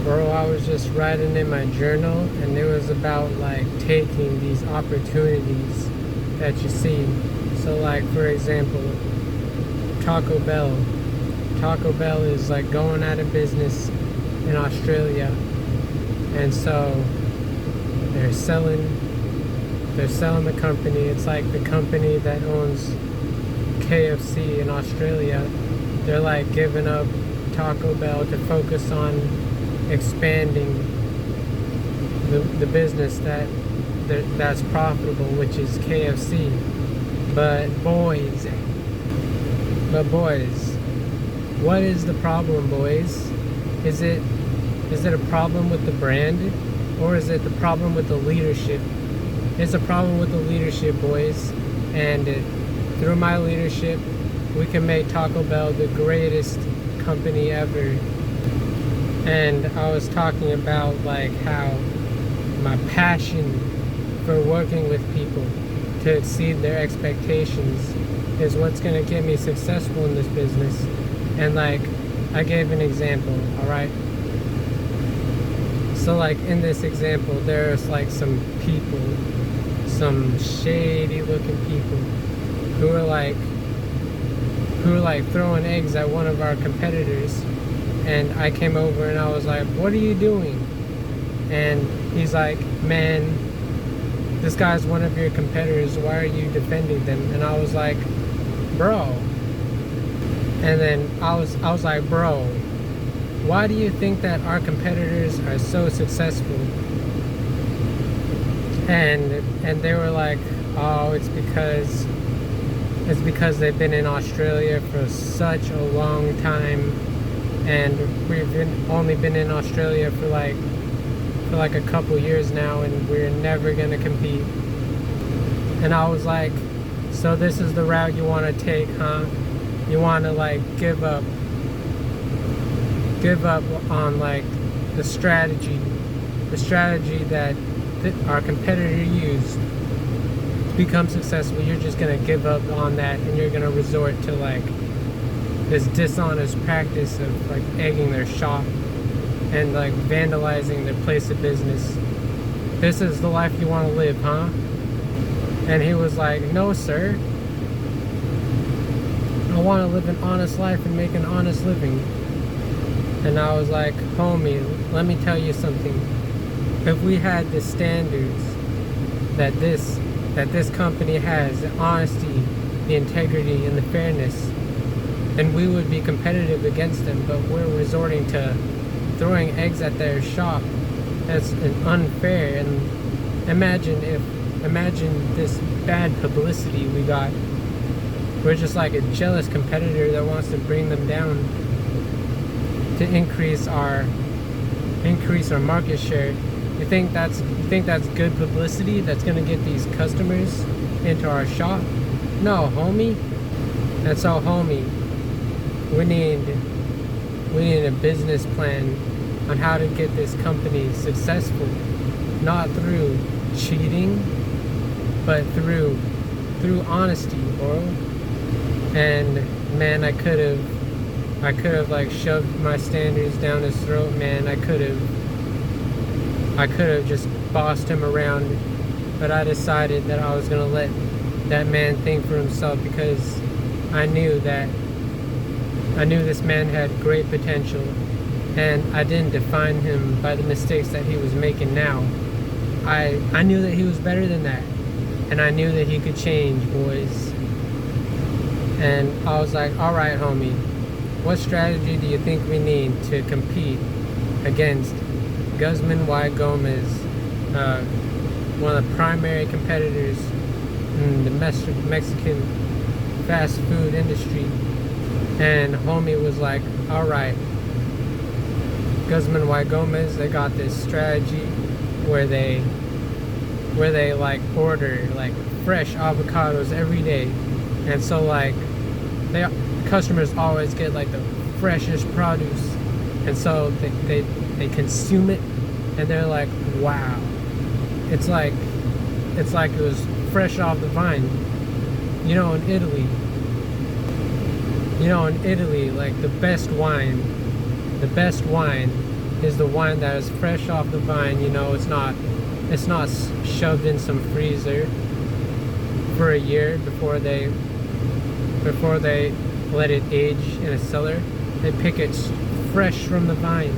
Bro, I was just writing in my journal, and it was about like taking these opportunities that you see. So, like, for example, Taco Bell. Taco Bell is like going out of business in Australia, and so they're selling the company. It's like the company that owns KFC in Australia. They're like giving up Taco Bell to focus on expanding the business that's profitable, which is KFC. But boys, what is the problem, boys? Is it a problem with the brand, or is it the problem with the leadership? It's a problem with the leadership, boys. And through my leadership, we can make Taco Bell the greatest company ever. And I was talking about like how my passion for working with people to exceed their expectations is what's going to get me successful in this business. And like, I gave an example, all right? So like in this example, there's like some people, some shady looking people who are like throwing eggs at one of our competitors. And I came over and I was like, what are you doing? And he's like, man, this guy's one of your competitors, why are you defending them? And I was like, bro. And then I was like, bro, why do you think that our competitors are so successful? And they were like, oh, it's because they've been in Australia for such a long time, and we've only been in Australia for like a couple years now, and we're never gonna compete. And I was like, so this is the route you want to take, huh? You want to like give up on like the strategy that our competitor used to become successful. You're just gonna give up on that, and you're gonna resort to like this dishonest practice of like egging their shop and like vandalizing their place of business. This is the life you want to live, huh? And he was like, no, sir. I want to live an honest life and make an honest living. And I was like, homie, let me tell you something. If we had the standards that this company has, the honesty, the integrity, and the fairness, then we would be competitive against them. But we're resorting to throwing eggs at their shop. That's unfair. And imagine this bad publicity we got. We're just like a jealous competitor that wants to bring them down to increase our market share. You think that's good publicity that's gonna get these customers into our shop? No, homie. And so, homie, we need a business plan on how to get this company successful, not through cheating, but through honesty, bro. And man, I could have like shoved my standards down his throat, man. I could have just bossed him around, but I decided that I was gonna let that man think for himself, because I knew this man had great potential, and I didn't define him by the mistakes that he was making now. I knew that he was better than that, and I knew that he could change, boys. And I was like, all right, homie, what strategy do you think we need to compete against Guzman Y. Gomez, one of the primary competitors in the Mexican fast food industry? And homie was like, all right, Guzman Y. Gomez, they got this strategy where they like order like fresh avocados every day. And so like customers always get like the freshest produce, and so they consume it, and they're like, wow, it's like it was fresh off the vine. You know, in Italy, like the best wine is the wine that is fresh off the vine. You know, it's not shoved in some freezer for a year before they let it age in a cellar. They pick it fresh from the vine,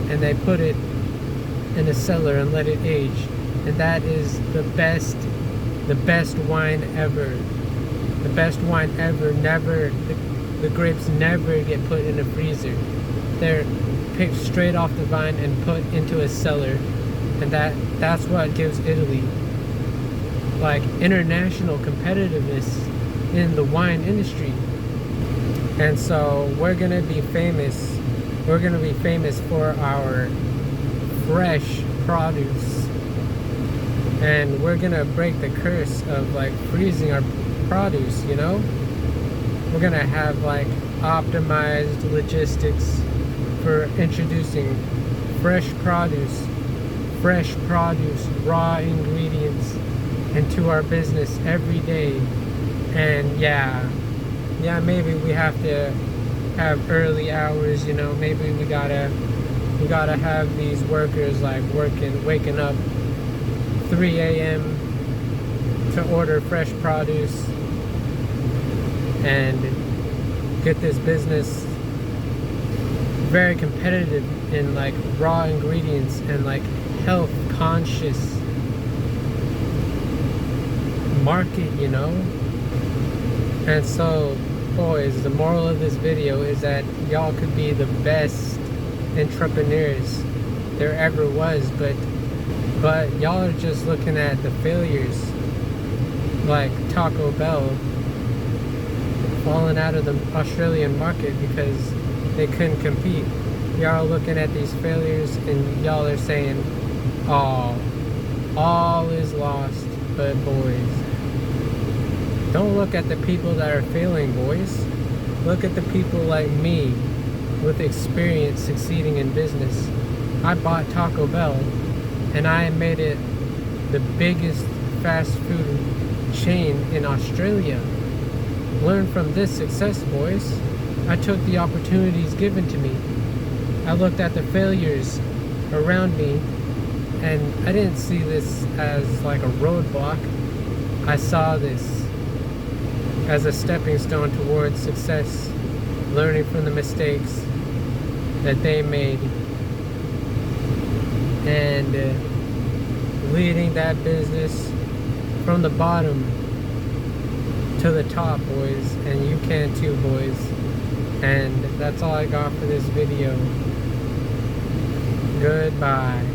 and they put it in a cellar and let it age. And that is the best wine ever. The best wine ever. The grapes never get put in a freezer. They're picked straight off the vine and put into a cellar. And that's what gives Italy like international competitiveness in the wine industry. And so we're gonna be famous. We're gonna be famous for our fresh produce. And we're gonna break the curse of like freezing our produce, you know? We're gonna have like optimized logistics for introducing fresh produce, raw ingredients into our business every day. And yeah, maybe we have to have early hours, you know, maybe we gotta have these workers like waking up 3 a.m. to order fresh produce and get this business very competitive in like raw ingredients and like health conscious market, you know? And so boys, the moral of this video is that y'all could be the best entrepreneurs there ever was, but y'all are just looking at the failures, like Taco Bell falling out of the Australian market because they couldn't compete. Y'all are looking at these failures and y'all are saying, oh, all is lost. But boys, don't look at the people that are failing, boys. Look at the people like me with experience succeeding in business. I bought Taco Bell and I made it the biggest fast food chain in Australia. Learn from this success, boys. I took the opportunities given to me. I looked at the failures around me and I didn't see this as like a roadblock. I saw this as a stepping stone towards success, learning from the mistakes that they made and leading that business from the bottom to the top, boys. And you can too, boys. And that's all I got for this video. Goodbye.